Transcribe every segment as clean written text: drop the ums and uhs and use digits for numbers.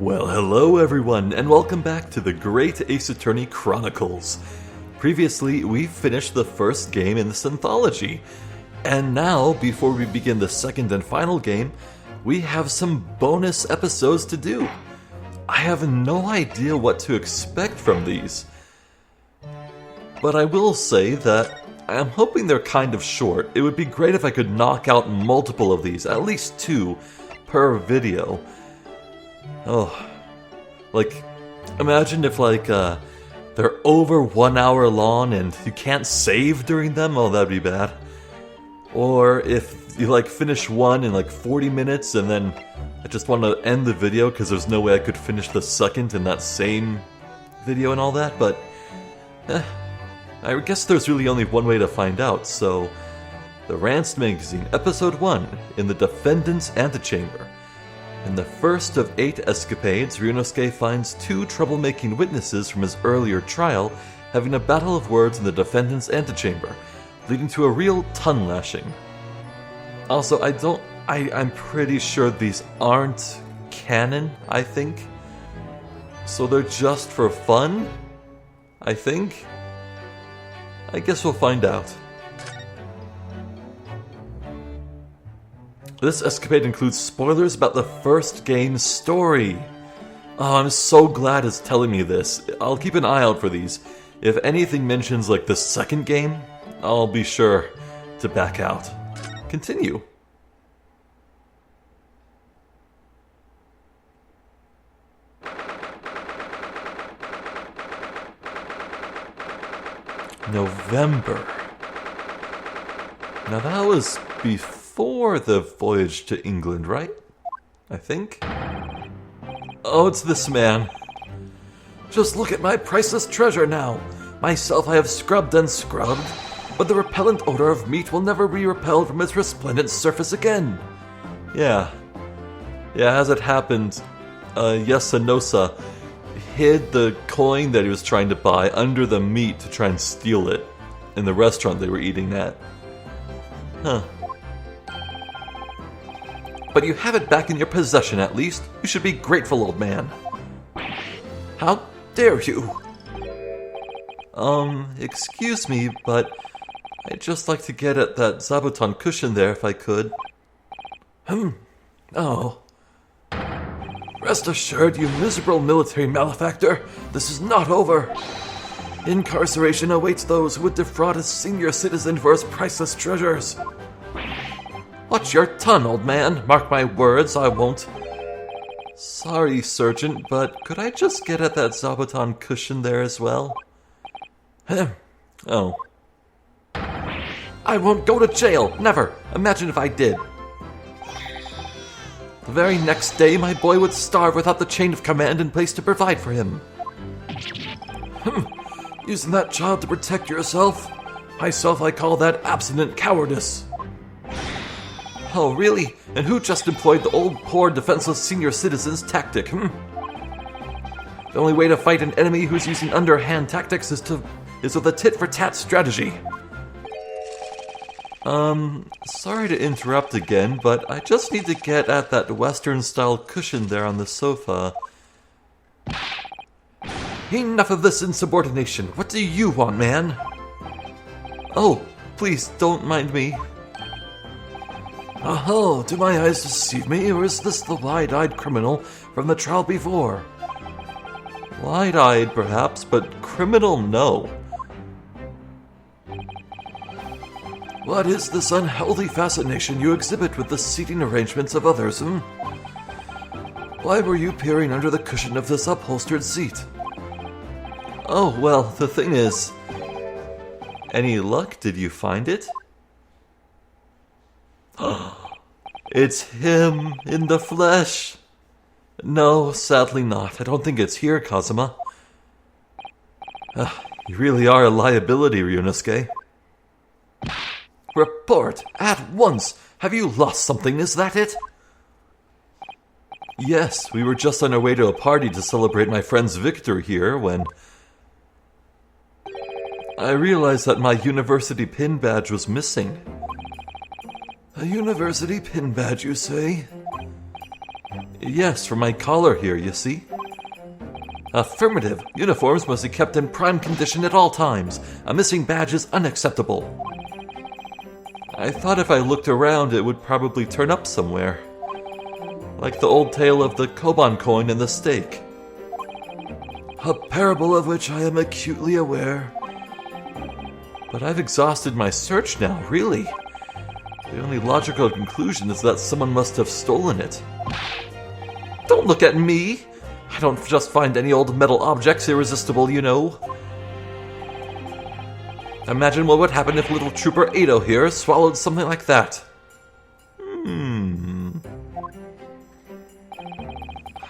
Well, hello everyone, and welcome back to the Great Ace Attorney Chronicles. Previously, we finished the first game in this anthology, and now, before we begin the second and final game, we have some bonus episodes to do. I have no idea what to expect from these, but I will say that I'm hoping they're kind of short. It would be great if I could knock out multiple of these, at least 2 per video. Oh, like, imagine if, they're over 1 hour long and you can't save during them. Oh, that'd be bad. Or if you, finish one in, 40 minutes and then I just want to end the video because there's no way I could finish the second in that same video and all that, but, I guess there's really only one way to find out, so... The Rants Magazine, Episode 1, in the Defendant's Antechamber. In the first of 8 escapades, Ryunosuke finds 2 troublemaking witnesses from his earlier trial having a battle of words in the defendant's antechamber, leading to a real tongue lashing. Also, I'm pretty sure these aren't canon, I think. So they're just for fun, I think. I guess we'll find out. This escapade includes spoilers about the first game's story. Oh, I'm so glad it's telling me this. I'll keep an eye out for these. If anything mentions, the second game, I'll be sure to back out. Continue. November. Now that was before the voyage to England, right? I think? Oh, it's this man. Just look at my priceless treasure now. Myself I have scrubbed and scrubbed, but the repellent odor of meat will never be repelled from its resplendent surface again. Yeah, as it happened, Yasunosa hid the coin that he was trying to buy under the meat to try and steal it in the restaurant they were eating at. Huh. But you have it back in your possession at least. You should be grateful, old man. How dare you? Excuse me, but I'd just like to get at that zabuton cushion there if I could. Oh. Rest assured, you miserable military malefactor, this is not over. Incarceration awaits those who would defraud a senior citizen for his priceless treasures. Watch your tongue, old man. Mark my words, I won't. Sorry, Sergeant, but could I just get at that zabuton cushion there as well? Oh. I won't go to jail, never. Imagine if I did. The very next day, my boy would starve without the chain of command in place to provide for him. Using that child to protect yourself? Myself, I call that abstinent cowardice. Oh, really? And who just employed the old, poor, defenseless senior citizen's tactic, The only way to fight an enemy who's using underhand tactics is with a tit-for-tat strategy. Sorry to interrupt again, but I just need to get at that Western-style cushion there on the sofa. Enough of this insubordination. What do you want, man? Oh, please don't mind me. Oh, do my eyes deceive me, or is this the wide-eyed criminal from the trial before? Wide-eyed, perhaps, but criminal, no. What is this unhealthy fascination you exhibit with the seating arrangements of others, Why were you peering under the cushion of this upholstered seat? Oh, well, the thing is... Any luck? Did you find it? It's him in the flesh. No, sadly not. I don't think it's here, Kazuma. You really are a liability, Ryunosuke. Report! At once! Have you lost something, is that it? Yes, we were just on our way to a party to celebrate my friend's victory here when... I realized that my university pin badge was missing. A university pin badge, you say? Yes, from my collar here, you see? Affirmative. Uniforms must be kept in prime condition at all times. A missing badge is unacceptable. I thought if I looked around it would probably turn up somewhere. Like the old tale of the Koban coin and the steak. A parable of which I am acutely aware. But I've exhausted my search now, really. The only logical conclusion is that someone must have stolen it. Don't look at me! I don't just find any old metal objects irresistible, you know. Imagine what would happen if little Trooper Ado here swallowed something like that.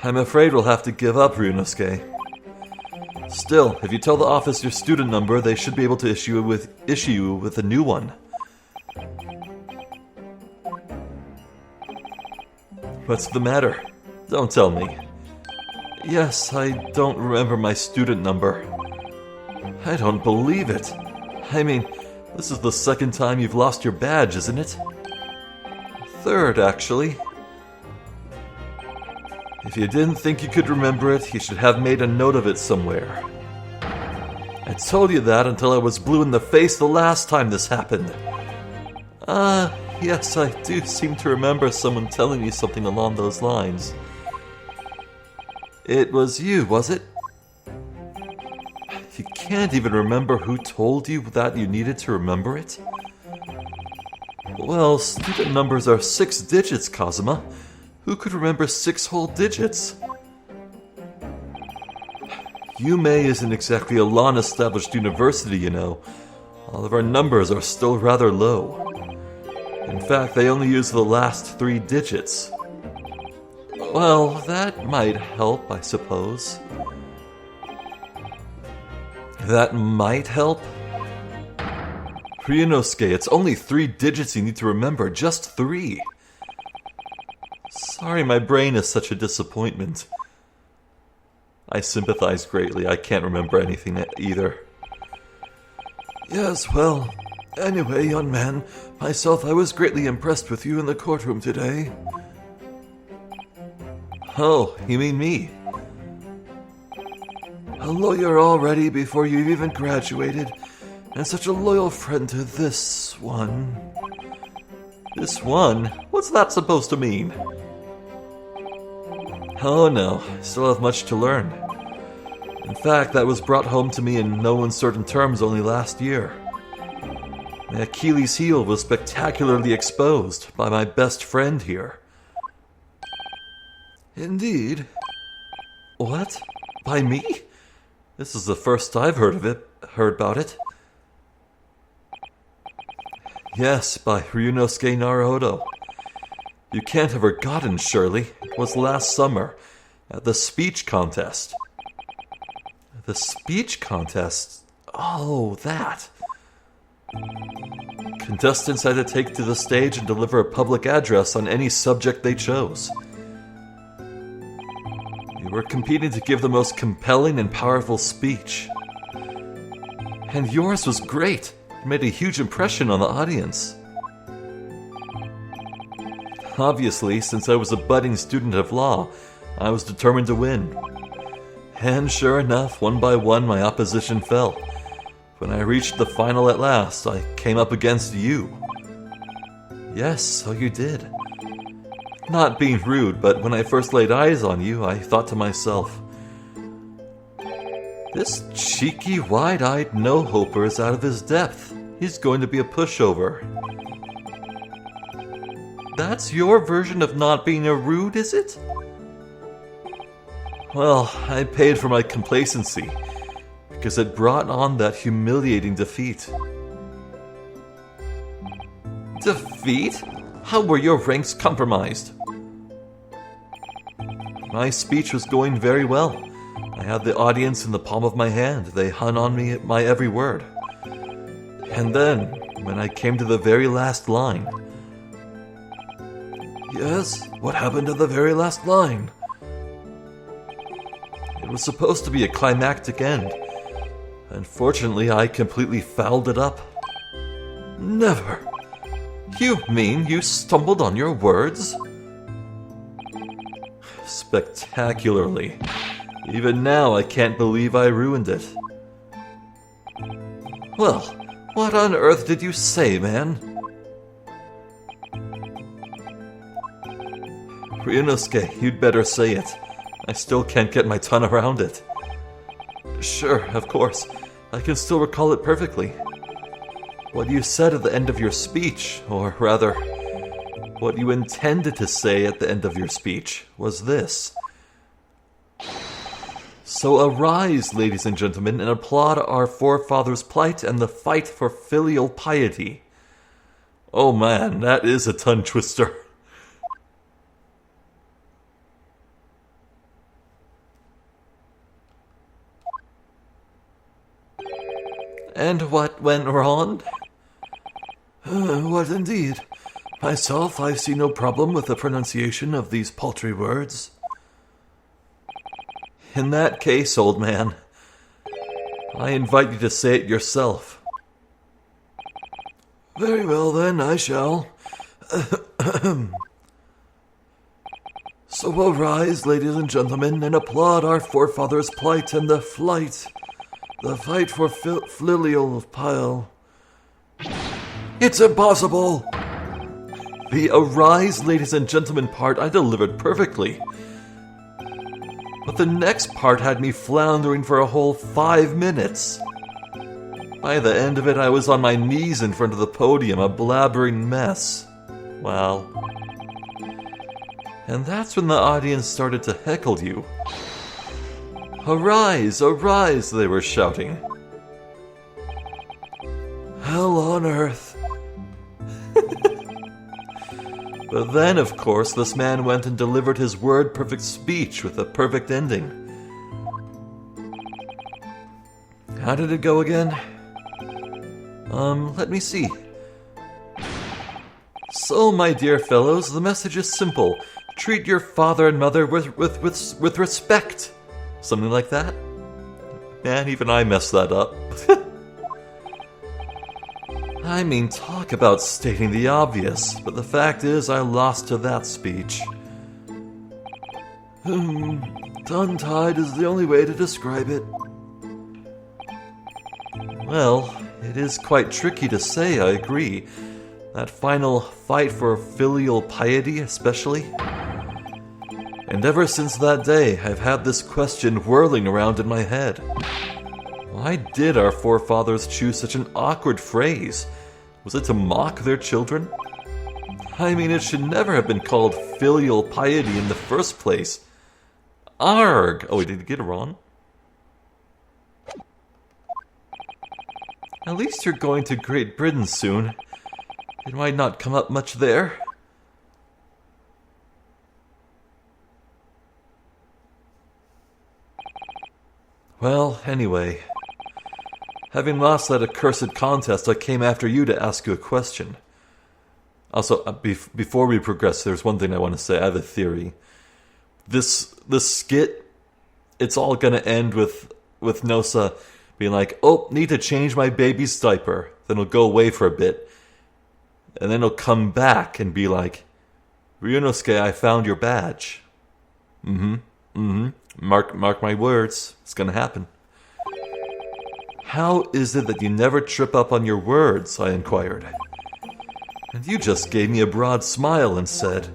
I'm afraid we'll have to give up, Ryunosuke. Still, if you tell the office your student number, they should be able to issue you with a new one. What's the matter? Don't tell me. Yes, I don't remember my student number. I don't believe it. I mean, this is the second time you've lost your badge, isn't it? Third, actually. If you didn't think you could remember it, you should have made a note of it somewhere. I told you that until I was blue in the face the last time this happened. Yes, I do seem to remember someone telling me something along those lines. It was you, was it? You can't even remember who told you that you needed to remember it? Well, student numbers are 6 digits, Kazuma. Who could remember 6 whole digits? Yume isn't exactly a law-established university, you know. All of our numbers are still rather low. In fact, they only use the last 3 digits. Well, that might help, I suppose. That might help? Ryunosuke, it's only 3 digits you need to remember, just 3. Sorry my brain is such a disappointment. I sympathize greatly, I can't remember anything either. Yes, well, anyway, young man, myself, I was greatly impressed with you in the courtroom today. Oh, you mean me? A lawyer already before you've even graduated, and such a loyal friend to this one. This one? What's that supposed to mean? Oh no, I still have much to learn. In fact, that was brought home to me in no uncertain terms only last year. My Achilles heel was spectacularly exposed by my best friend here. Indeed. What? By me? This is the first I've heard about it. Yes, by Ryunosuke Naruhodo. You can't have forgotten, surely. It was last summer, at the speech contest. The speech contest? Oh, that. Contestants had to take to the stage and deliver a public address on any subject they chose. You were competing to give the most compelling and powerful speech. And yours was great. It made a huge impression on the audience. Obviously, since I was a budding student of law, I was determined to win. And sure enough, one by one my opposition fell. When I reached the final at last, I came up against you. Yes, so you did. Not being rude, but when I first laid eyes on you, I thought to myself, this cheeky, wide-eyed no-hoper is out of his depth. He's going to be a pushover. That's your version of not being a rude, is it? Well, I paid for my complacency, because it brought on that humiliating defeat. Defeat? How were your ranks compromised? My speech was going very well. I had the audience in the palm of my hand. They hung on me at my every word. And then, when I came to the very last line... Yes, what happened to the very last line? It was supposed to be a climactic end. Unfortunately, I completely fouled it up. Never. You mean you stumbled on your words? spectacularly. Even now, I can't believe I ruined it. Well, what on earth did you say, man? Ryunosuke, you'd better say it. I still can't get my tongue around it. Sure, of course. I can still recall it perfectly. What you said at the end of your speech, or rather, what you intended to say at the end of your speech, was this. So arise, ladies and gentlemen, and applaud our forefathers' plight and the fight for filial piety. Oh man, that is a tongue twister. And what went wrong? What indeed? Myself, I see no problem with the pronunciation of these paltry words. In that case, old man, I invite you to say it yourself. Very well then, I shall. So arise, ladies and gentlemen, and applaud our forefathers' plight and the fight for filial pile. It's impossible! The arise, ladies and gentlemen part I delivered perfectly. But the next part had me floundering for a whole 5 minutes. By the end of it, I was on my knees in front of the podium, a blabbering mess. Wow. And that's when the audience started to heckle you. Arise, arise, they were shouting. Hell on earth. But then, of course, this man went and delivered his word-perfect speech with a perfect ending. How did it go again? Let me see. So, my dear fellows, the message is simple. Treat your father and mother with respect. Something like that? Man, even I messed that up. I mean, talk about stating the obvious, but the fact is I lost to that speech. Tongue-tied is the only way to describe it. Well, it is quite tricky to say, I agree. That final fight for filial piety, especially. And ever since that day, I've had this question whirling around in my head. Why did our forefathers choose such an awkward phrase? Was it to mock their children? I mean, it should never have been called filial piety in the first place. Arg! Oh, wait, did you get it wrong? At least you're going to Great Britain soon. It might not come up much there. Well, anyway. Having lost that accursed contest, I came after you to ask you a question. Also, before we progress, there's one thing I want to say. I have a theory. This skit, it's all going to end with Nosa being like, oh, need to change my baby's diaper. Then he'll go away for a bit. And then he'll come back and be like, Ryunosuke, I found your badge. Mark my words. It's going to happen. How is it that you never trip up on your words? I inquired. And you just gave me a broad smile and said,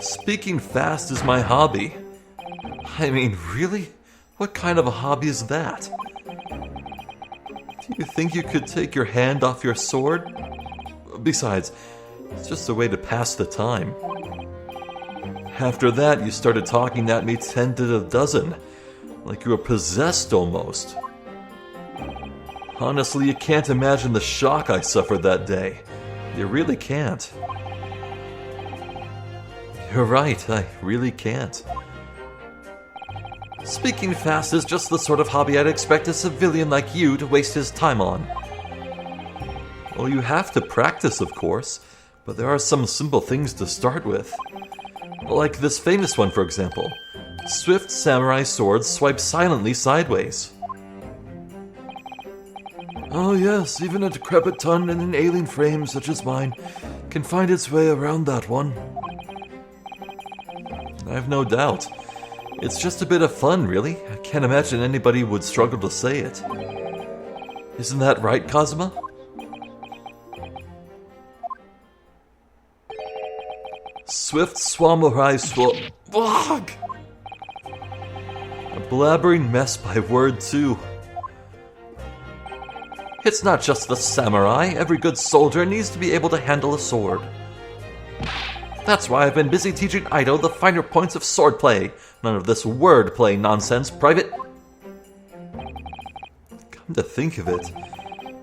speaking fast is my hobby. I mean, really? What kind of a hobby is that? Do you think you could take your hand off your sword? Besides, it's just a way to pass the time. After that, you started talking at me 10 to the dozen, like you were possessed almost. Honestly, you can't imagine the shock I suffered that day. You really can't. You're right, I really can't. Speaking fast is just the sort of hobby I'd expect a civilian like you to waste his time on. Well, you have to practice, of course, but there are some simple things to start with. Like this famous one, for example. Swift samurai swords swipe silently sideways. Oh yes, even a decrepit tongue in an alien frame such as mine can find its way around that one. I've no doubt. It's just a bit of fun, really. I can't imagine anybody would struggle to say it. Isn't that right, Kazuma? Swift Swamurai Ugh! A blabbering mess by word, too. It's not just the samurai. Every good soldier needs to be able to handle a sword. That's why I've been busy teaching Ido the finer points of swordplay. None of this wordplay nonsense, Private. Come to think of it,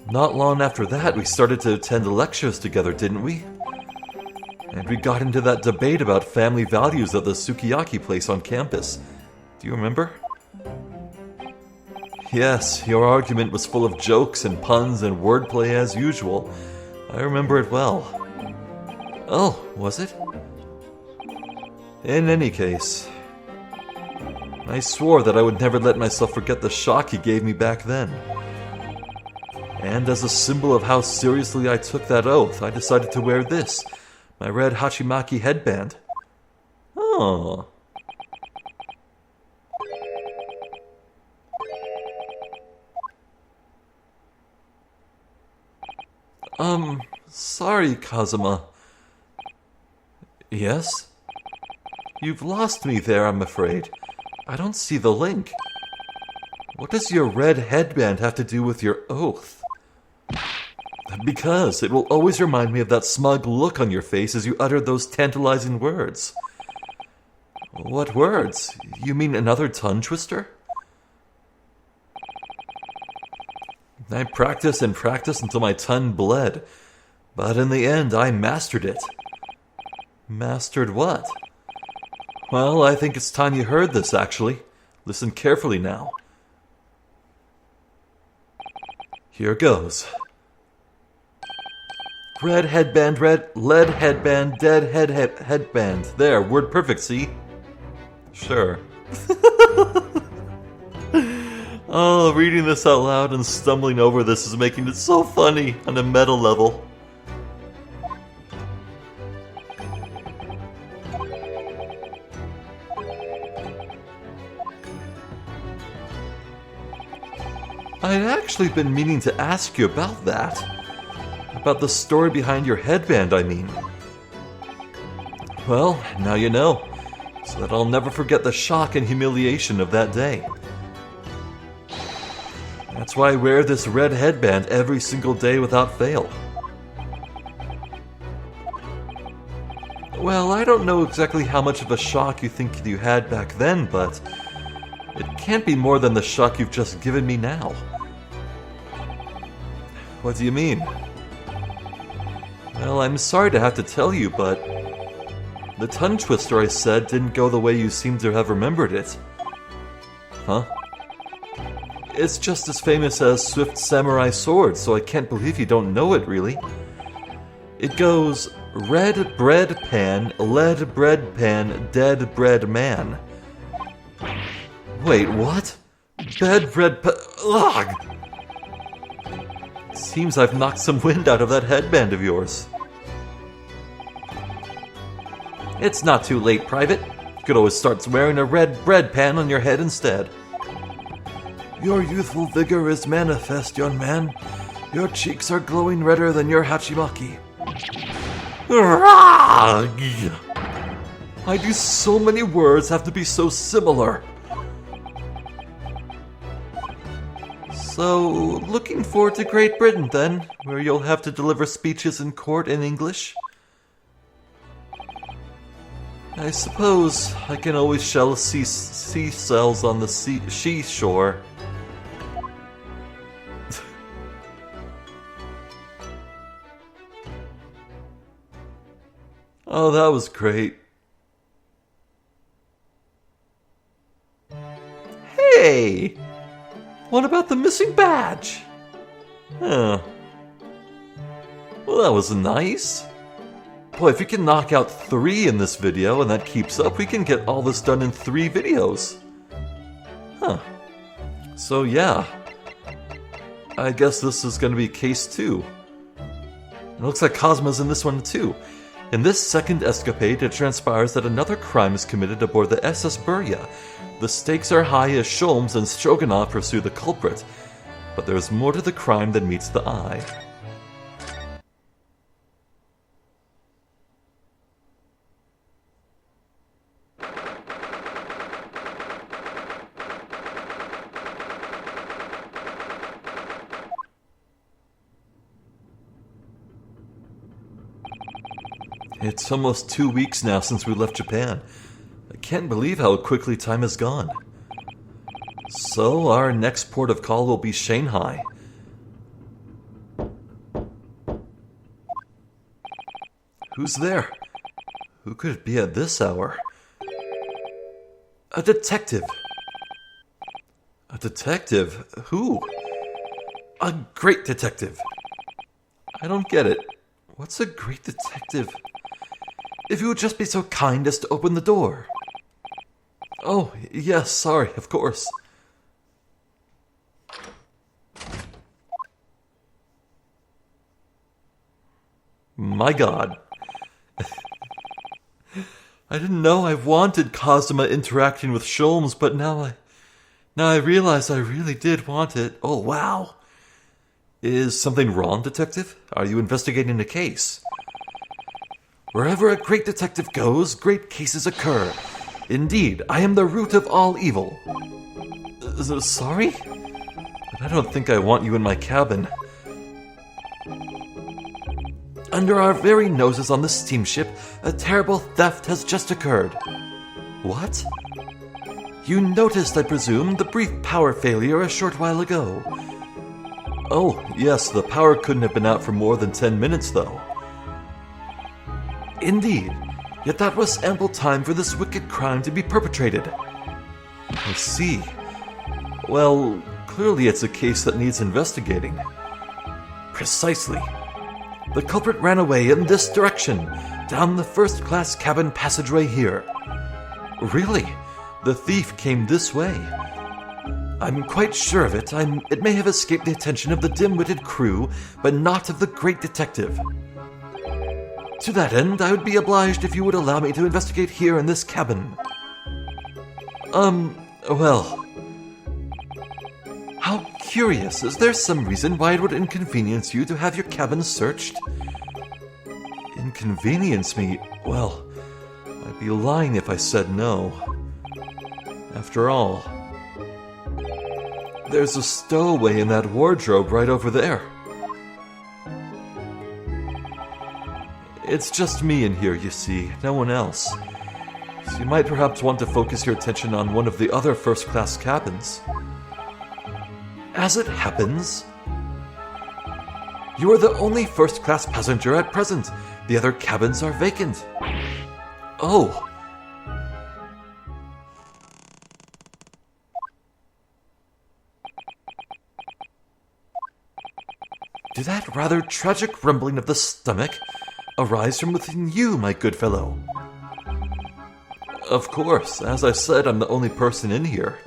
not long after that we started to attend lectures together, didn't we? And we got into that debate about family values at the sukiyaki place on campus. Do you remember? Yes, your argument was full of jokes and puns and wordplay as usual. I remember it well. Oh, was it? In any case, I swore that I would never let myself forget the shock he gave me back then. And as a symbol of how seriously I took that oath, I decided to wear this, my red Hachimaki headband. Oh. Sorry, Kazuma. Yes? You've lost me there, I'm afraid. I don't see the link. What does your red headband have to do with your oath? Because it will always remind me of that smug look on your face as you uttered those tantalizing words. What words? You mean another tongue twister? I practiced and practiced until my tongue bled, but in the end I mastered it. Mastered what? Well, I think it's time you heard this, actually. Listen carefully now. Here goes. Red headband, lead headband, dead headband. There, word perfect, see? Sure. Oh, reading this out loud and stumbling over this is making it so funny on a meta level. I'd actually been meaning to ask you about that. About the story behind your headband, I mean. Well, now you know, so that I'll never forget the shock and humiliation of that day. That's why I wear this red headband every single day without fail. Well, I don't know exactly how much of a shock you think you had back then, but it can't be more than the shock you've just given me now. What do you mean? Well, I'm sorry to have to tell you, but the tongue twister I said didn't go the way you seem to have remembered it. Huh? It's just as famous as Swift Samurai Sword, so I can't believe you don't know it, really. It goes, red bread pan, lead bread pan, dead bread man. Wait, what? Bed bread ugh! Seems I've knocked some wind out of that headband of yours. It's not too late, Private. You could always start wearing a red bread pan on your head instead. Your youthful vigor is manifest, young man. Your cheeks are glowing redder than your Hachimaki. Why do so many words have to be so similar? So, looking forward to Great Britain then, where you'll have to deliver speeches in court in English? I suppose I can always shell seashells on the seashore. Oh, that was great. Hey! What about the missing badge? Huh. Well, that was nice. Boy, if we can knock out 3 in this video and that keeps up, we can get all this done in 3 videos. Huh. So yeah. I guess this is going to be case 2. It looks like Cosmo's in this one too. In this second escapade, it transpires that another crime is committed aboard the SS Burya. The stakes are high as Sholmes and Stroganoff pursue the culprit, but there is more to the crime than meets the eye. It's almost 2 weeks now since we left Japan. I can't believe how quickly time has gone. So, our next port of call will be Shanghai. Who's there? Who could it be at this hour? A detective. A detective? Who? A great detective. I don't get it. What's a great detective? If you would just be so kind as to open the door. Oh, yes, sorry, of course. My God. I didn't know I wanted Kazuma interacting with Sholmes, but now I realize I really did want it. Oh, wow. Is something wrong, detective? Are you investigating a case? Wherever a great detective goes, great cases occur. Indeed, I am the root of all evil. Sorry? But I don't think I want you in my cabin. Under our very noses on the steamship, a terrible theft has just occurred. What? You noticed, I presume, the brief power failure a short while ago. Oh, yes, the power couldn't have been out for more than 10 minutes, though. Indeed, yet that was ample time for this wicked crime to be perpetrated. I see. Well, clearly it's a case that needs investigating. Precisely. The culprit ran away in this direction, down the first-class cabin passageway here. Really? The thief came this way? I'm quite sure of it. It may have escaped the attention of the dim-witted crew, but not of the great detective. To that end, I would be obliged if you would allow me to investigate here in this cabin. Well... How curious. Is there some reason why it would inconvenience you to have your cabin searched? Inconvenience me? Well, I'd be lying if I said no. After all, there's a stowaway in that wardrobe right over there. It's just me in here, you see, no one else. So you might perhaps want to focus your attention on one of the other first-class cabins. As it happens, you are the only first-class passenger at present. The other cabins are vacant. Oh. Did that rather tragic rumbling of the stomach arise from within you, my good fellow? Of course, as I said, I'm the only person in here.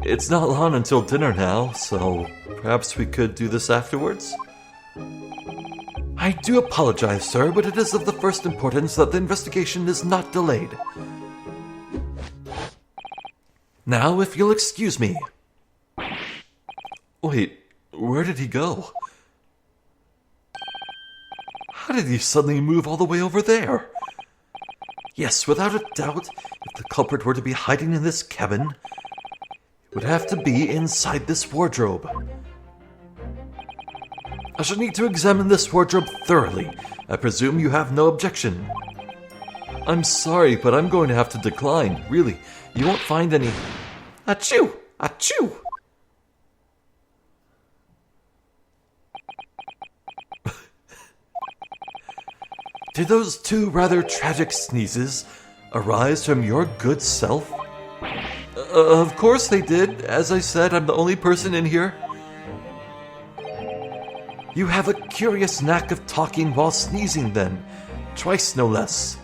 It's not long until dinner now, so perhaps we could do this afterwards? I do apologize, sir, but it is of the first importance that the investigation is not delayed. Now, if you'll excuse me. Wait, where did he go? How did he suddenly move all the way over there? Yes, without a doubt, if the culprit were to be hiding in this cabin, it would have to be inside this wardrobe. I shall need to examine this wardrobe thoroughly. I presume you have no objection. I'm sorry, but I'm going to have to decline. Really, you won't find any... Achoo! Achoo! Did those two rather tragic sneezes arise from your good self? Of course they did. As I said, I'm the only person in here. You have a curious knack of talking while sneezing, then. Twice, no less.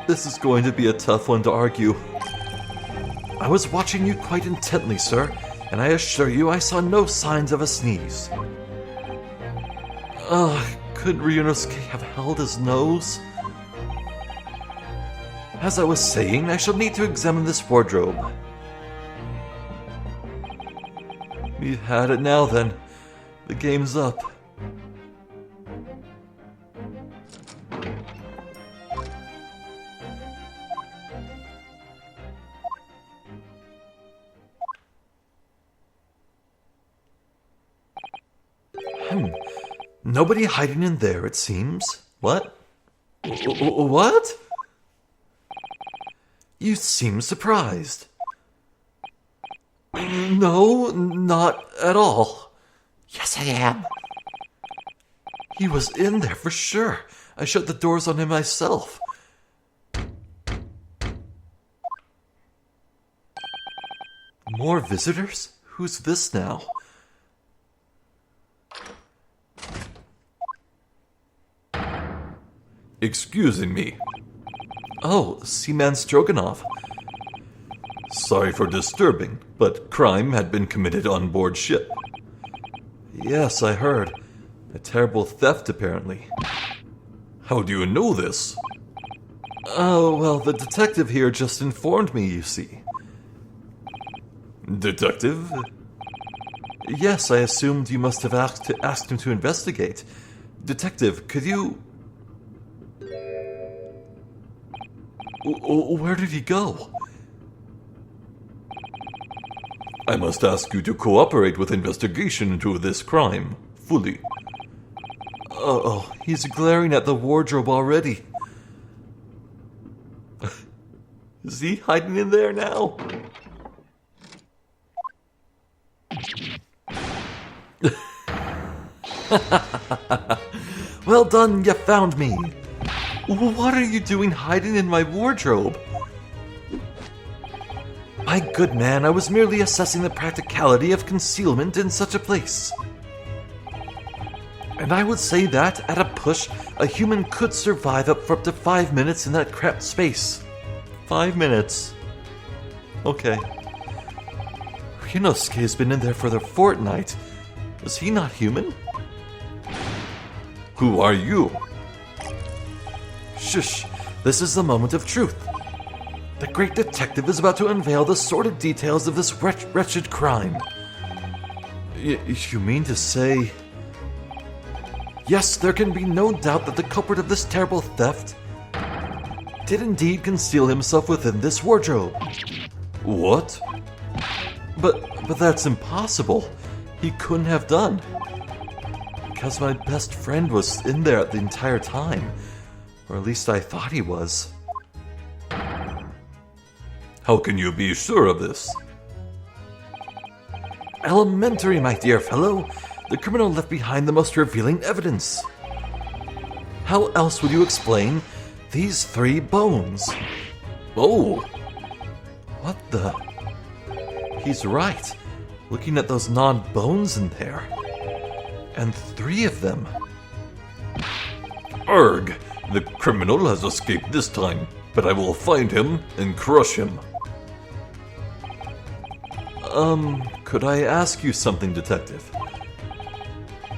This is going to be a tough one to argue. I was watching you quite intently, sir, and I assure you I saw no signs of a sneeze. Could Ryunosuke have held his nose? As I was saying, I shall need to examine this wardrobe. We've had it now then. The game's up. Nobody hiding in there, it seems. What? What? You seem surprised. No, not at all. Yes, I am. He was in there for sure. I shut the doors on him myself. More visitors? Who's this now? Excusing me. Oh, Seaman Stroganoff. Sorry for disturbing, but crime had been committed on board ship. Yes, I heard. A terrible theft, apparently. How do you know this? Oh, well, the detective here just informed me, you see. Detective? Yes, I assumed you must have asked him to investigate. Detective, could you... Where did he go? I must ask you to cooperate with investigation into this crime, fully. Oh, he's glaring at the wardrobe already. Is he hiding in there now? Well done, you found me. What are you doing hiding in my wardrobe? My good man, I was merely assessing the practicality of concealment in such a place. And I would say that, at a push, a human could survive for up to 5 minutes in that cramped space. 5 minutes. Okay. Ryunosuke has been in there for a fortnight. Is he not human? Who are you? Shush, this is the moment of truth. The great detective is about to unveil the sordid details of this wretched crime. You mean to say... Yes, there can be no doubt that the culprit of this terrible theft did indeed conceal himself within this wardrobe. What? But that's impossible. He couldn't have done. Because my best friend was in there the entire time. Or at least I thought he was. How can you be sure of this? Elementary, my dear fellow. The criminal left behind the most revealing evidence. How else would you explain these 3 bones? Oh! What the... He's right. Looking at those non-bones in there. And 3 of them. Arg! The criminal has escaped this time, but I will find him and crush him. Could I ask you something, Detective?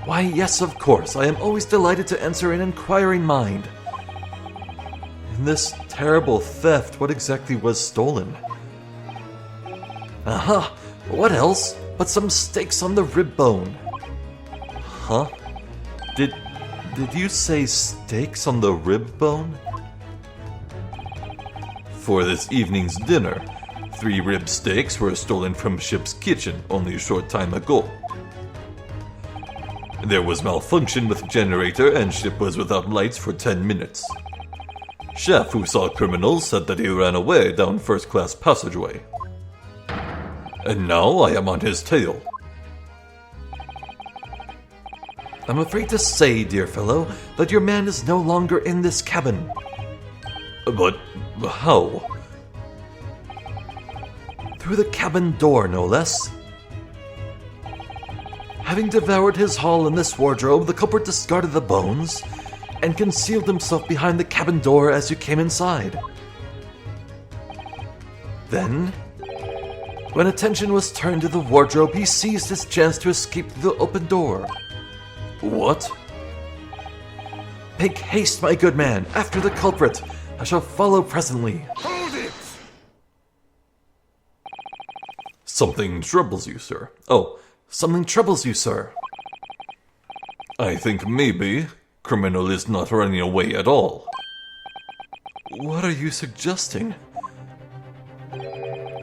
Why, yes, of course. I am always delighted to answer an inquiring mind. In this terrible theft, what exactly was stolen? Aha! What else but some steaks on the rib bone? Huh? Did you say steaks on the rib bone? For this evening's dinner, 3 rib steaks were stolen from ship's kitchen only a short time ago. There was malfunction with generator and ship was without lights for 10 minutes. Chef who saw criminals said that he ran away down first-class passageway. And now I am on his tail. I'm afraid to say, dear fellow, that your man is no longer in this cabin. But how? Through the cabin door, no less. Having devoured his haul in this wardrobe, the culprit discarded the bones and concealed himself behind the cabin door as you came inside. Then, when attention was turned to the wardrobe, he seized his chance to escape through the open door. What? Make haste, my good man, after the culprit. I shall follow presently. Hold it! Something troubles you, sir. Oh, something troubles you, sir. I think maybe criminal is not running away at all. What are you suggesting?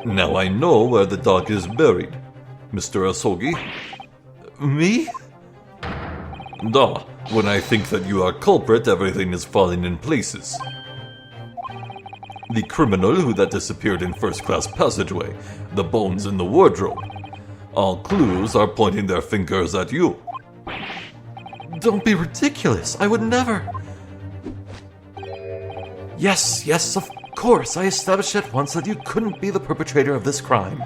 Now I know where the dog is buried. Mr. Asogi. Me? Da, when I think that you are culprit, everything is falling in places. The criminal who that disappeared in first-class passageway, the bones in the wardrobe. All clues are pointing their fingers at you. Don't be ridiculous. I would never. Yes, of course. I established at once that you couldn't be the perpetrator of this crime.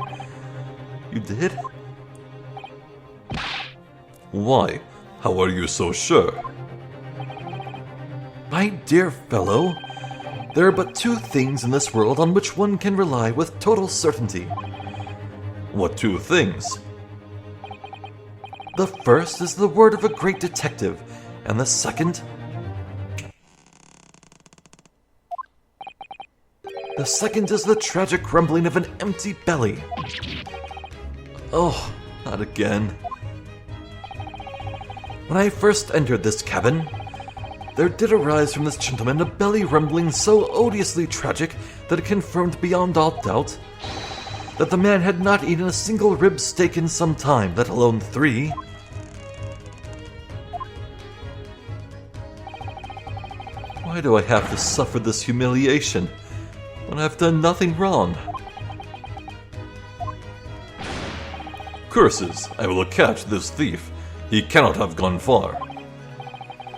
You did? Why? How are you so sure? My dear fellow, there are but two things in this world on which one can rely with total certainty. What two things? The first is the word of a great detective, and the second... The second is the tragic rumbling of an empty belly. Oh, not again. When I first entered this cabin, there did arise from this gentleman a belly rumbling so odiously tragic that it confirmed beyond all doubt that the man had not eaten a single rib steak in some time, let alone 3. Why do I have to suffer this humiliation when I've done nothing wrong? Curses, I will catch this thief. He cannot have gone far.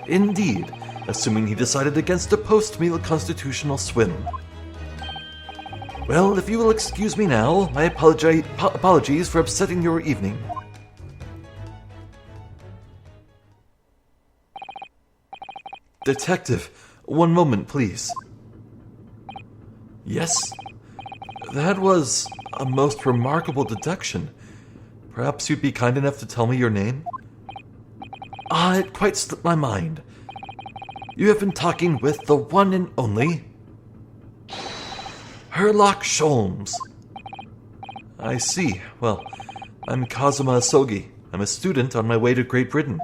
Indeed, assuming he decided against a post-meal constitutional swim. Well, if you will excuse me now, my apologies for upsetting your evening. Detective, one moment, please. Yes? That was a most remarkable deduction. Perhaps you'd be kind enough to tell me your name? It quite slipped my mind. You have been talking with the one and only... Herlock Sholmes. I see. Well, I'm Kazuma Asogi. I'm a student on my way to Great Britain.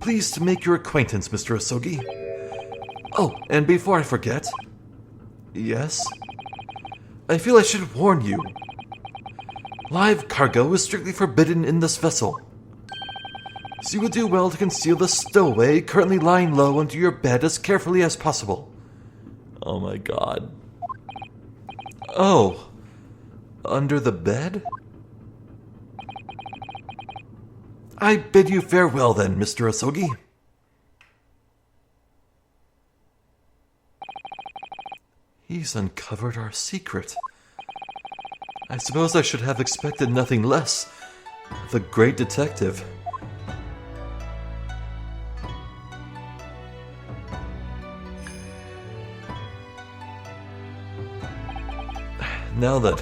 Pleased to make your acquaintance, Mr. Asogi. Oh, and before I forget... Yes? I feel I should warn you. Live cargo is strictly forbidden in this vessel. So you would do well to conceal the stowaway currently lying low under your bed as carefully as possible. Oh my god. Oh. Under the bed? I bid you farewell then, Mr. Asogi. He's uncovered our secret. I suppose I should have expected nothing less. The great detective. Now then.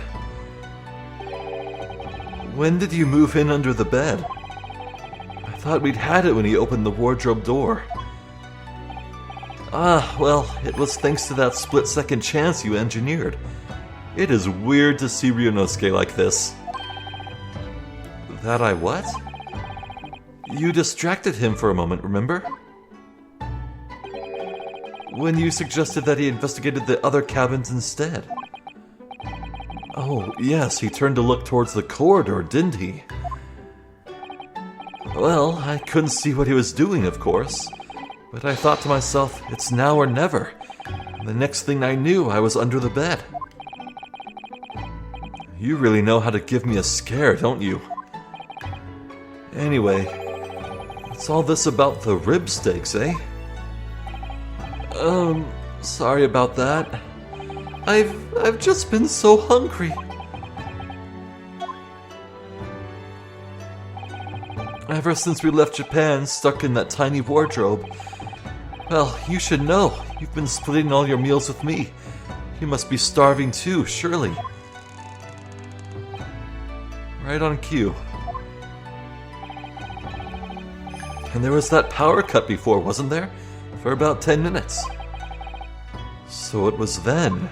When did you move in under the bed? I thought we'd had it when he opened the wardrobe door. Well, it was thanks to that split-second chance you engineered. It is weird to see Ryunosuke like this. That I what? You distracted him for a moment, remember? When you suggested that he investigated the other cabins instead. Oh, yes, he turned to look towards the corridor, didn't he? Well, I couldn't see what he was doing, of course. But I thought to myself, it's now or never. And the next thing I knew, I was under the bed. You really know how to give me a scare, don't you? Anyway, what's all this about the rib steaks, eh? Sorry about that. I've just been so hungry. Ever since we left Japan, stuck in that tiny wardrobe. Well, you should know. You've been splitting all your meals with me. You must be starving too, surely. Right on cue. And there was that power cut before, wasn't there? For about 10 minutes. So it was then.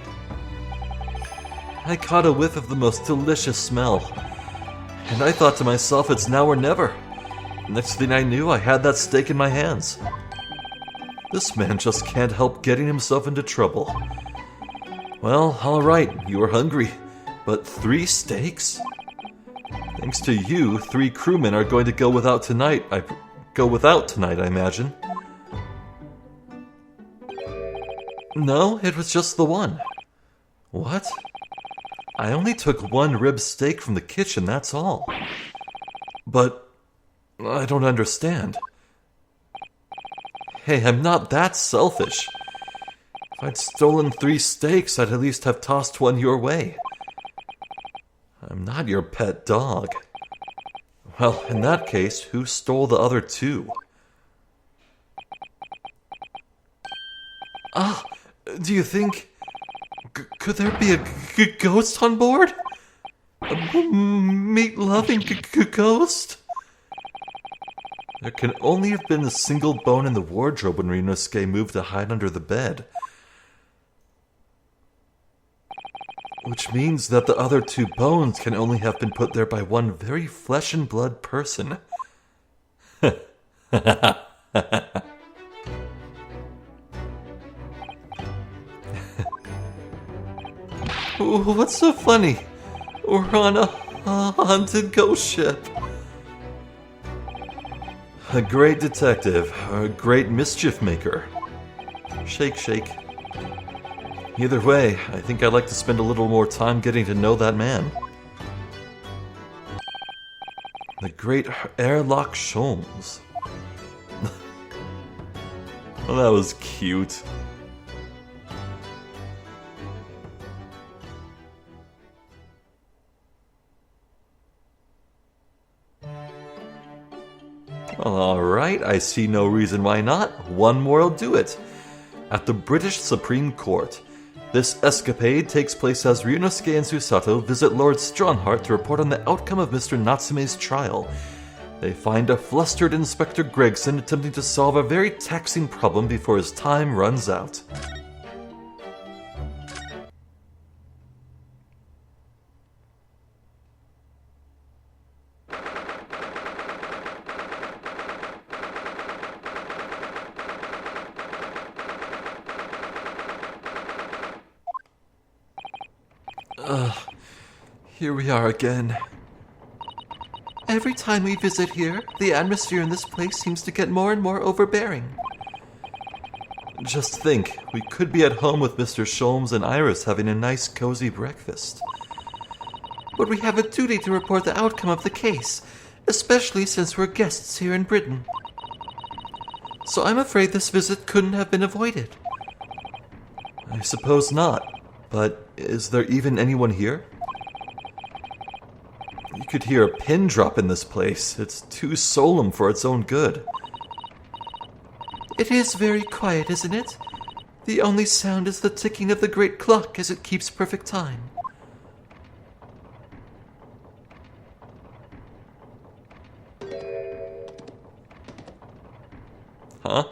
I caught a whiff of the most delicious smell. And I thought to myself, it's now or never. Next thing I knew, I had that steak in my hands. This man just can't help getting himself into trouble. Well, alright, you were hungry. But 3 steaks? Thanks to you, 3 crewmen are going to go without tonight, I imagine. No, it was just the one. What? I only took 1 rib steak from the kitchen, that's all. But I don't understand. Hey, I'm not that selfish. If I'd stolen 3 steaks, I'd at least have tossed 1 your way. I'm not your pet dog. Well, in that case, who stole the other 2? Ah, do you think... could there be a ghost on board? A meat-loving ghost? There can only have been a single bone in the wardrobe when Ryunosuke moved to hide under the bed. Which means that the other 2 bones can only have been put there by one very flesh-and-blood person. What's so funny? We're on a haunted ghost ship. A great detective, a great mischief maker. Shake, shake. Either way, I think I'd like to spend a little more time getting to know that man. The great Airlock Sholmes. Well, that was cute. Alright, I see no reason why not. One more will do it. At the British Supreme Court. This escapade takes place as Ryunosuke and Susato visit Lord Strongheart to report on the outcome of Mr. Natsume's trial. They find a flustered Inspector Gregson attempting to solve a very taxing problem before his time runs out. Here we are again. Every time we visit here, the atmosphere in this place seems to get more and more overbearing. Just think, we could be at home with Mr. Sholmes and Iris having a nice cozy breakfast. But we have a duty to report the outcome of the case, especially since we're guests here in Britain. So I'm afraid this visit couldn't have been avoided. I suppose not, but is there even anyone here? You could hear a pin drop in this place. It's too solemn for its own good. It is very quiet, isn't it? The only sound is the ticking of the great clock as it keeps perfect time. Huh?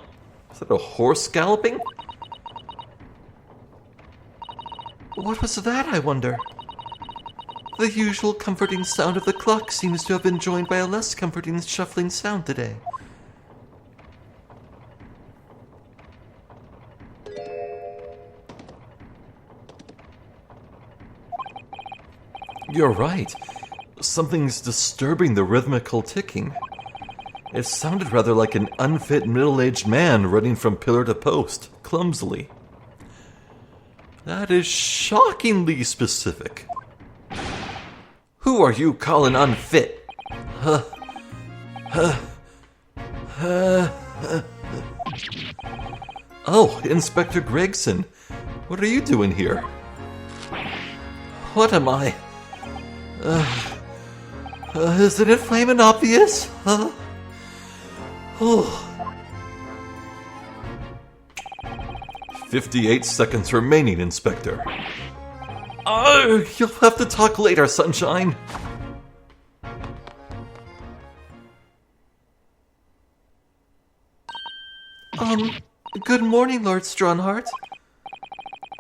Is that a horse galloping? What was that, I wonder? The usual comforting sound of the clock seems to have been joined by a less comforting shuffling sound today. You're right. Something's disturbing the rhythmical ticking. It sounded rather like an unfit middle-aged man running from pillar to post, clumsily. That is shockingly specific. Who are you calling unfit? Oh, Inspector Gregson. What are you doing here? What am I? Isn't it flaming obvious? Oh. 58 seconds remaining, Inspector. You'll have to talk later, Sunshine. Good morning, Lord Strongheart.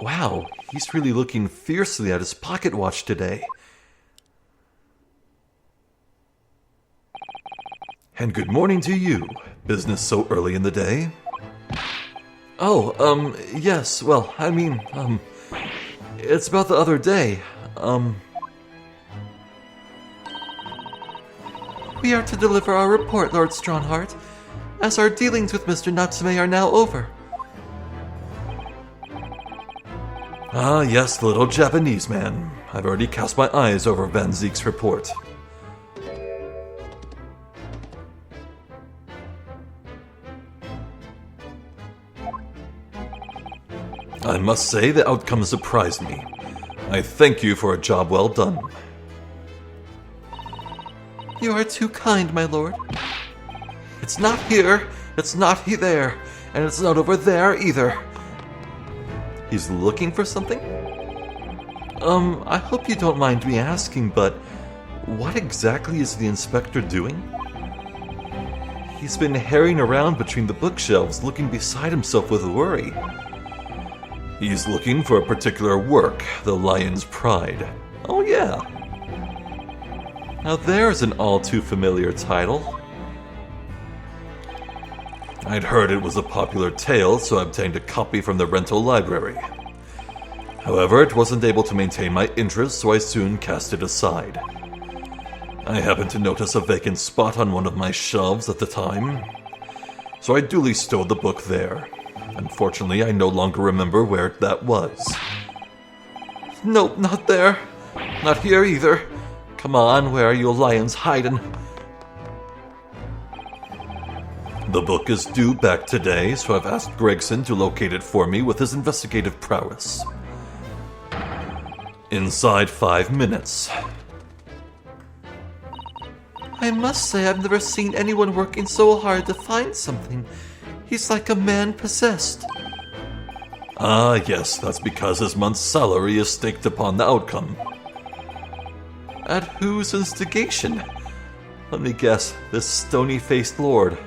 Wow, he's really looking fiercely at his pocket watch today. And good morning to you. Business so early in the day? Oh, yes, well, it's about the other day. We are to deliver our report, Lord Strongheart, as our dealings with Mr. Natsume are now over. Ah, yes, the little Japanese man. I've already cast my eyes over Van Zeek's report. I must say the outcome surprised me. I thank you for a job well done. You are too kind, my lord. It's not here, it's not there, and it's not over there either. He's looking for something? I hope you don't mind me asking, but what exactly is the inspector doing? He's been harrying around between the bookshelves, looking beside himself with worry. He's looking for a particular work, The Lion's Pride. Oh yeah. Now there's an all-too-familiar title. I'd heard it was a popular tale, so I obtained a copy from the rental library. However, it wasn't able to maintain my interest, so I soon cast it aside. I happened to notice a vacant spot on one of my shelves at the time, so I duly stowed the book there. Unfortunately, I no longer remember where that was. Nope, not there. Not here either. Come on, where are you lions hiding? The book is due back today, so I've asked Gregson to locate it for me with his investigative prowess. Inside 5 minutes. I must say I've never seen anyone working so hard to find something. He's like a man possessed. Ah, yes, that's because his month's salary is staked upon the outcome. At whose instigation? Let me guess, this stony-faced lord.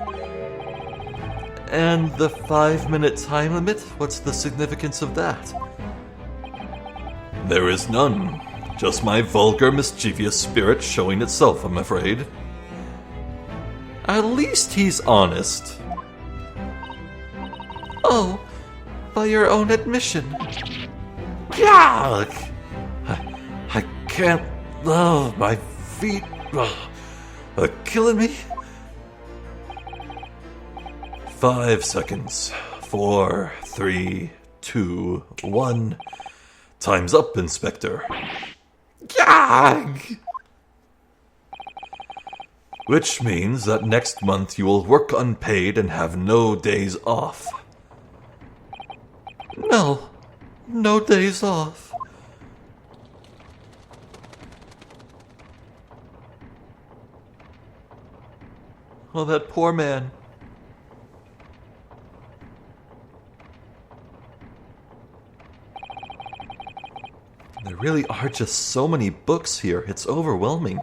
And the 5-minute time limit? What's the significance of that? There is none. Just my vulgar, mischievous spirit showing itself, I'm afraid. At least he's honest. Oh, by your own admission. Yuck! I can't... Oh, my feet... are killing me. 5 seconds. 4, 3, 2, 1. Time's up, Inspector. Yuck! Which means that next month you will work unpaid and have no days off. No days off. Oh, that poor man. There really are just so many books here, it's overwhelming.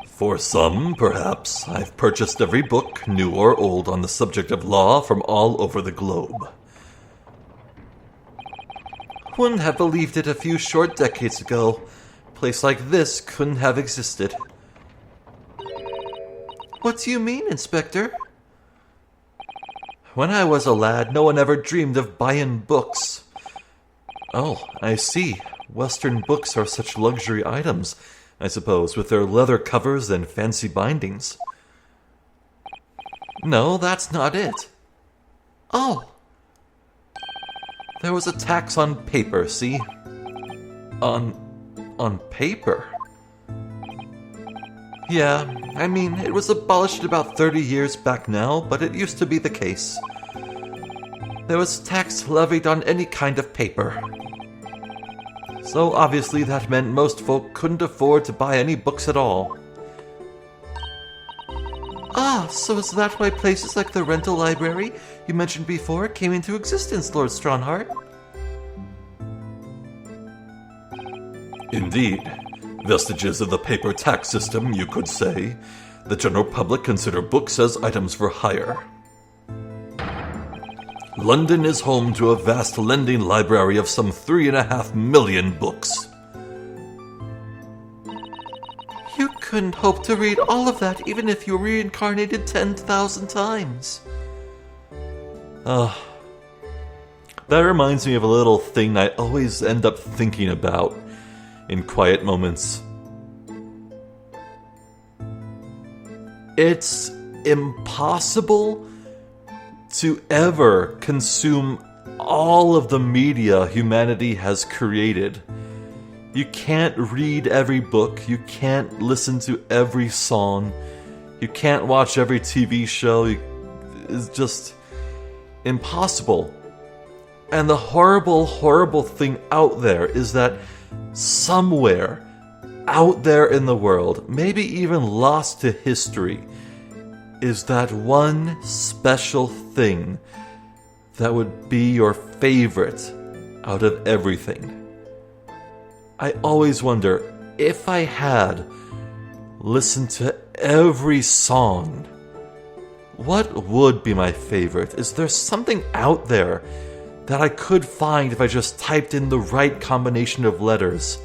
For some, perhaps, I've purchased every book, new or old, on the subject of law from all over the globe. Wouldn't have believed it a few short decades ago. A place like this couldn't have existed. What do you mean, Inspector? When I was a lad, no one ever dreamed of buying books. Oh, I see. Western books are such luxury items, I suppose, with their leather covers and fancy bindings. No, that's not it. Oh. There was a tax on paper, see? On paper? Yeah, I mean, it was abolished about 30 years back now, but it used to be the case. There was tax levied on any kind of paper. So obviously that meant most folk couldn't afford to buy any books at all. Ah, so is that why places like the rental library you mentioned before came into existence, Lord Strongheart? Indeed. Vestiges of the paper tax system, you could say. The general public consider books as items for hire. London is home to a vast lending library of some 3.5 million books. You couldn't hope to read all of that even if you reincarnated 10,000 times. That reminds me of a little thing I always end up thinking about in quiet moments. It's impossible to ever consume all of the media humanity has created. You can't read every book, you can't listen to every song, you can't watch every TV show. It's just impossible. And the horrible, horrible thing out there is that somewhere out there in the world, maybe even lost to history, is that one special thing that would be your favorite out of everything. I always wonder, if I had listened to every song, what would be my favorite? Is there something out there that I could find if I just typed in the right combination of letters?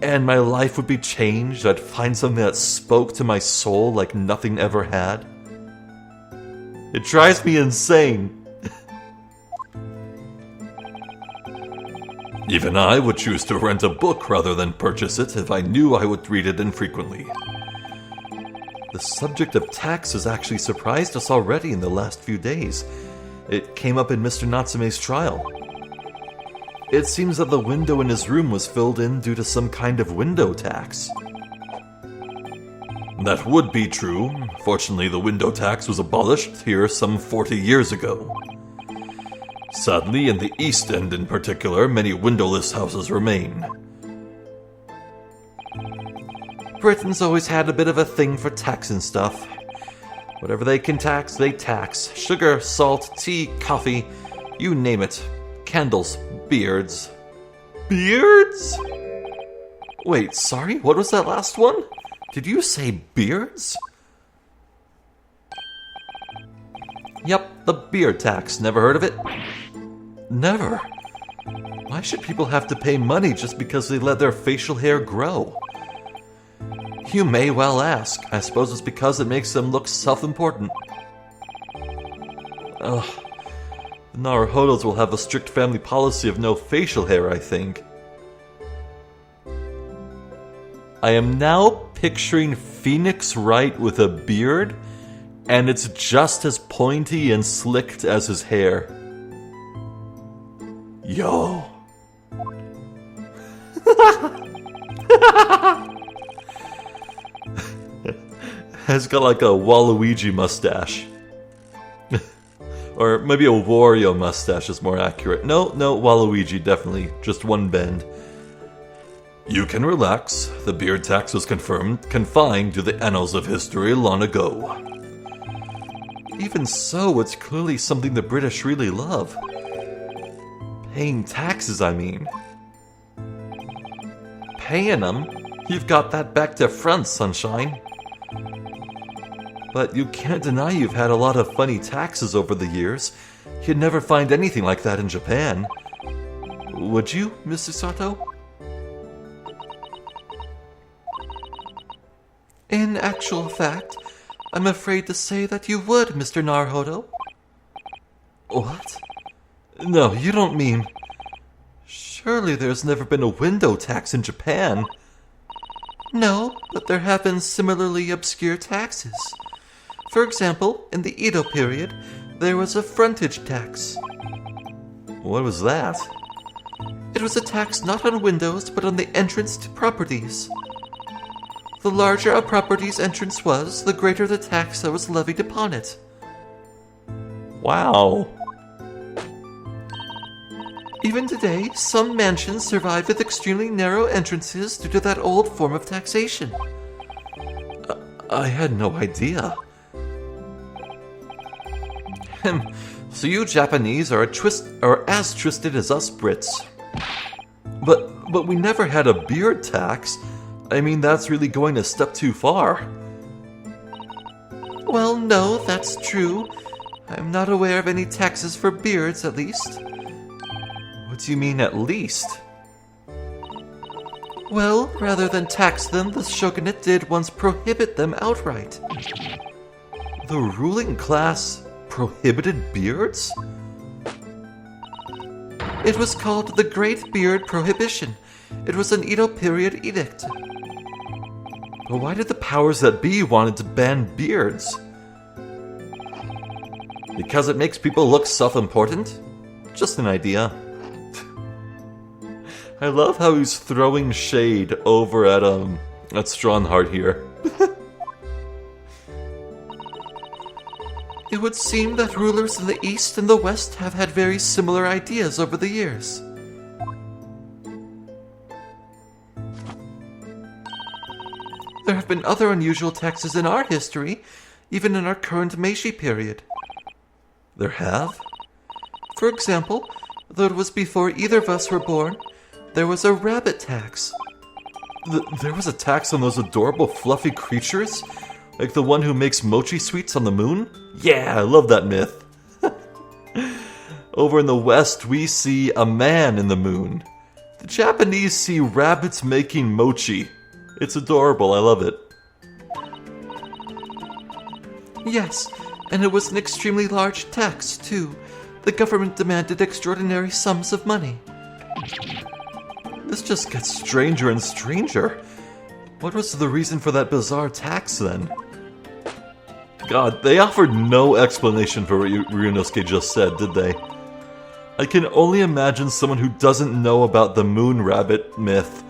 And my life would be changed. I'd find something that spoke to my soul like nothing ever had. It drives me insane. Even I would choose to rent a book rather than purchase it if I knew I would read it infrequently. The subject of tax has actually surprised us already in the last few days. It came up in Mr. Natsume's trial. It seems that the window in his room was filled in due to some kind of window tax. That would be true. Fortunately, the window tax was abolished here some 40 years ago. Sadly, in the East End in particular, many windowless houses remain. Britain's always had a bit of a thing for taxing stuff. Whatever they can tax, they tax. Sugar, salt, tea, coffee, you name it. Candles, beards. Beards? Wait, sorry? What was that last one? Did you say beards? Yep, the beard tax. Never heard of it? Never. Why should people have to pay money just because they let their facial hair grow? You may well ask. I suppose it's because it makes them look self-important. Ugh. The Naruhodos will have a strict family policy of no facial hair, I think. I am now picturing Phoenix Wright with a beard, and it's just as pointy and slicked as his hair. Yo. Has got like a Waluigi mustache. Or maybe a Wario mustache is more accurate. No, Waluigi, definitely. Just one bend. You can relax. The beard tax was confined to the annals of history long ago. Even so, it's clearly something the British really love. Paying taxes, I mean. Paying them? You've got that back to front, sunshine. But you can't deny you've had a lot of funny taxes over the years. You'd never find anything like that in Japan. Would you, Mr. Sato? In actual fact, I'm afraid to say that you would, Mr. Naruhodo. What? No, you don't mean... Surely there's never been a window tax in Japan. No, but there have been similarly obscure taxes. For example, in the Edo period, there was a frontage tax. What was that? It was a tax not on windows, but on the entrance to properties. The larger a property's entrance was, the greater the tax that was levied upon it. Wow. Even today, some mansions survive with extremely narrow entrances due to that old form of taxation. I had no idea. So you Japanese are as twisted as us Brits. But we never had a beard tax. I mean, that's really going a step too far. Well, no, that's true. I'm not aware of any taxes for beards, at least. What do you mean, at least? Well, rather than tax them, the shogunate did once prohibit them outright. The ruling class prohibited beards? It was called the Great Beard Prohibition. It was an Edo period edict. But why did the powers that be wanted to ban beards? Because it makes people look self-important? Just an idea. I love how he's throwing shade over at Strongheart here. It would seem that rulers in the East and the West have had very similar ideas over the years. There have been other unusual taxes in our history, even in our current Meiji period. There have? For example, though it was before either of us were born, there was a rabbit tax. There was a tax on those adorable fluffy creatures? Like the one who makes mochi sweets on the moon? Yeah, I love that myth. Over in the West, we see a man in the moon. The Japanese see rabbits making mochi. It's adorable, I love it. Yes, and it was an extremely large tax, too. The government demanded extraordinary sums of money. This just gets stranger and stranger. What was the reason for that bizarre tax, then? God, they offered no explanation for what Ryunosuke just said, did they? I can only imagine someone who doesn't know about the moon rabbit myth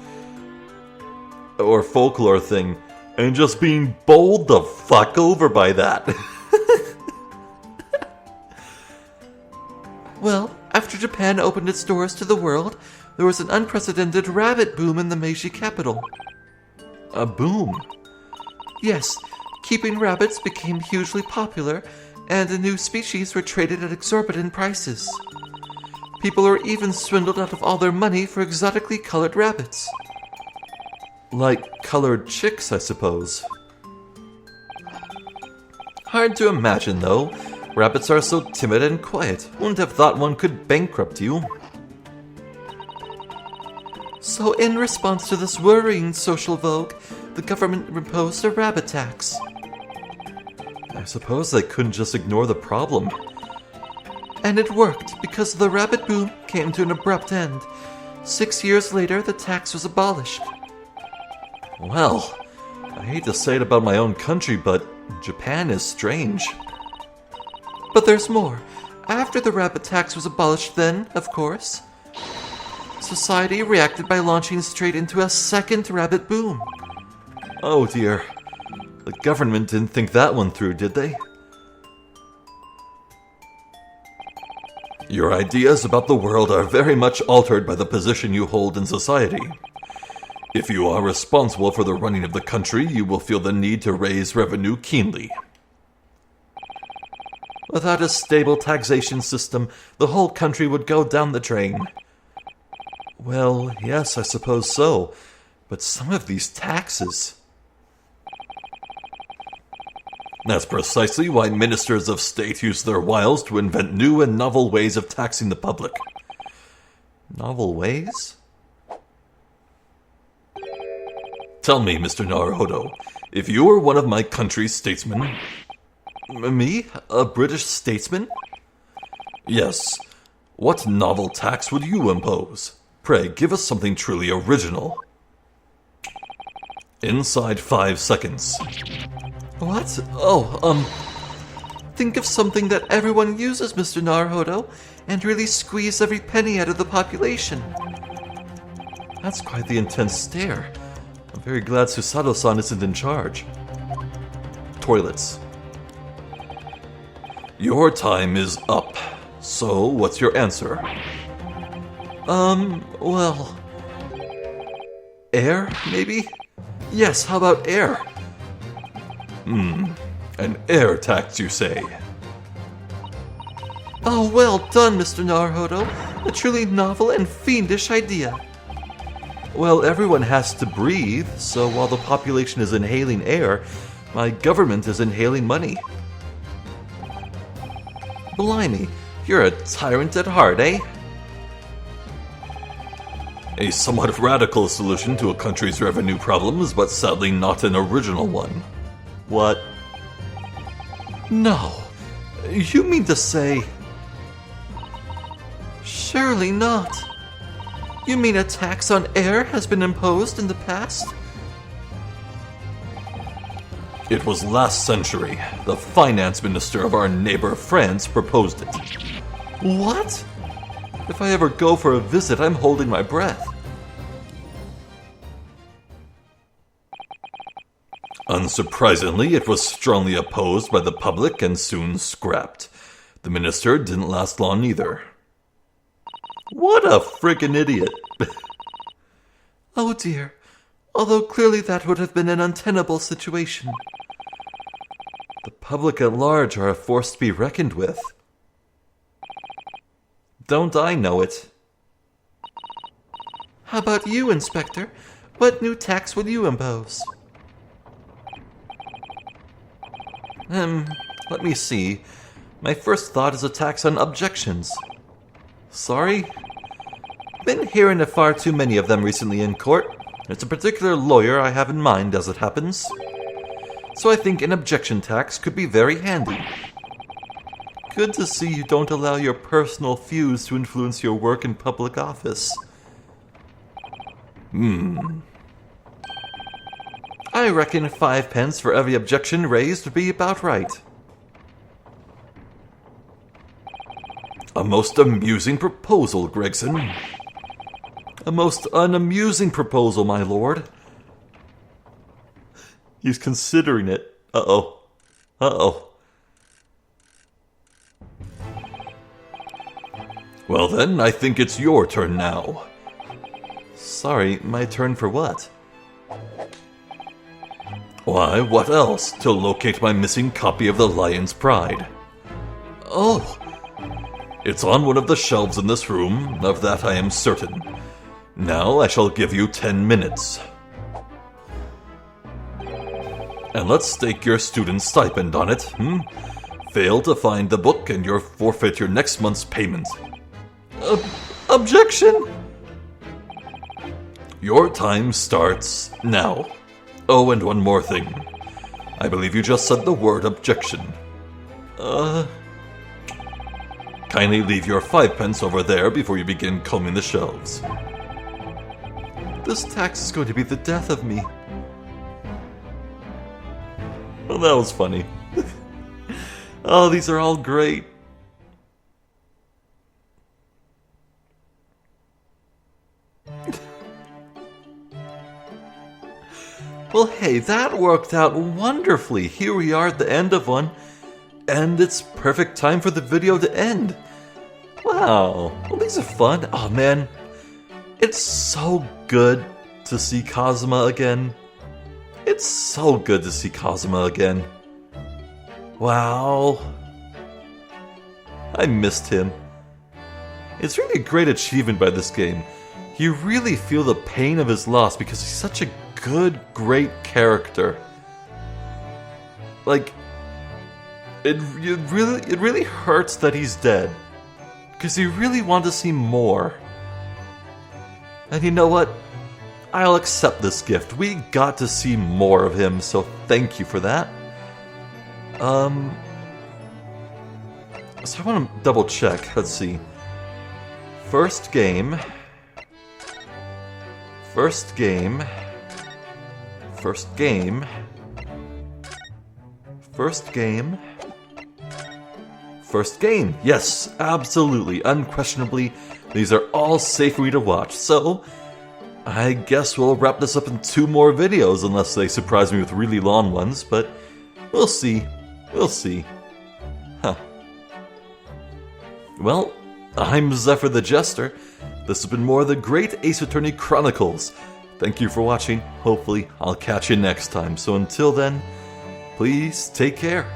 or folklore thing and just being bowled the fuck over by that. Well, after Japan opened its doors to the world, there was an unprecedented rabbit boom in the Meiji capital. A boom? Yes, keeping rabbits became hugely popular, and the new species were traded at exorbitant prices. People were even swindled out of all their money for exotically colored rabbits. Like colored chicks, I suppose. Hard to imagine, though. Rabbits are so timid and quiet. Wouldn't have thought one could bankrupt you. So in response to this worrying social vogue, the government imposed a rabbit tax. I suppose they couldn't just ignore the problem. And it worked, because the rabbit boom came to an abrupt end. 6 years later, the tax was abolished. Well, I hate to say it about my own country, but Japan is strange. But there's more. After the rabbit tax was abolished then, of course, society reacted by launching straight into a second rabbit boom. Oh dear. The government didn't think that one through, did they? Your ideas about the world are very much altered by the position you hold in society. If you are responsible for the running of the country, you will feel the need to raise revenue keenly. Without a stable taxation system, the whole country would go down the drain. Well, yes, I suppose so. But some of these taxes... That's precisely why ministers of state use their wiles to invent new and novel ways of taxing the public. Novel ways? Tell me, Mr. Naruhodo, if you were one of my country's statesmen... Me? A British statesman? Yes. What novel tax would you impose? Pray, give us something truly original. Inside 5 seconds. What? Oh, think of something that everyone uses, Mr. Naruhodo, and really squeeze every penny out of the population. That's quite the intense stare. I'm very glad Susato-san isn't in charge. Toilets. Your time is up. So, what's your answer? Well... Air, maybe? Yes, how about air? An air tax, you say? Oh, well done, Mr. Naruhodo. A truly novel and fiendish idea. Well, everyone has to breathe, so while the population is inhaling air, my government is inhaling money. Blimey, you're a tyrant at heart, eh? A somewhat radical solution to a country's revenue problems, but sadly not an original one. What? No. You mean to say... Surely not. You mean a tax on air has been imposed in the past? It was last century. The finance minister of our neighbor France proposed it. What? If I ever go for a visit, I'm holding my breath. Unsurprisingly, it was strongly opposed by the public and soon scrapped. The minister didn't last long either. What a friggin' idiot. Oh dear. Although clearly that would have been an untenable situation. The public at large are a force to be reckoned with. Don't I know it? How about you, Inspector? What new tax will you impose? Let me see. My first thought is a tax on objections. Sorry? Been hearing of far too many of them recently in court. It's a particular lawyer I have in mind, as it happens. So I think an objection tax could be very handy. Good to see you don't allow your personal views to influence your work in public office. I reckon 5 pence for every objection raised would be about right. A most amusing proposal, Gregson. A most unamusing proposal, my lord. He's considering it. Uh-oh. Uh-oh. Well then, I think it's your turn now. Sorry, my turn for what? Why, what else? To locate my missing copy of the Lion's Pride. Oh! It's on one of the shelves in this room, of that I am certain. Now I shall give you 10 minutes. And let's stake your student stipend on it, Fail to find the book and you'll forfeit your next month's payment. Objection! Your time starts now. Oh, and one more thing. I believe you just said the word objection. Kindly leave your 5 pence over there before you begin combing the shelves. This tax is going to be the death of me. Well, that was funny. Oh, these are all great. Well, hey, that worked out wonderfully. Here we are at the end of one, and it's perfect time for the video to end. Wow, well, these are fun. Oh man, it's so good to see Kazuma again. It's so good to see Kazuma again. Wow. I missed him. It's really a great achievement by this game. You really feel the pain of his loss because he's such a good, great character. Like, it really hurts that he's dead. Because you really want to see more. And you know what? I'll accept this gift. We got to see more of him, so thank you for that. So I want to double check. Let's see. First game. First game. First game. First game. First game. Yes, absolutely, unquestionably, these are all safe for me to watch. So, I guess we'll wrap this up in 2 more videos unless they surprise me with really long ones, but we'll see. We'll see. Huh. Well, I'm Zephyr the Jester. This has been more of the Great Ace Attorney Chronicles. Thank you for watching. Hopefully, I'll catch you next time. So until then, please take care.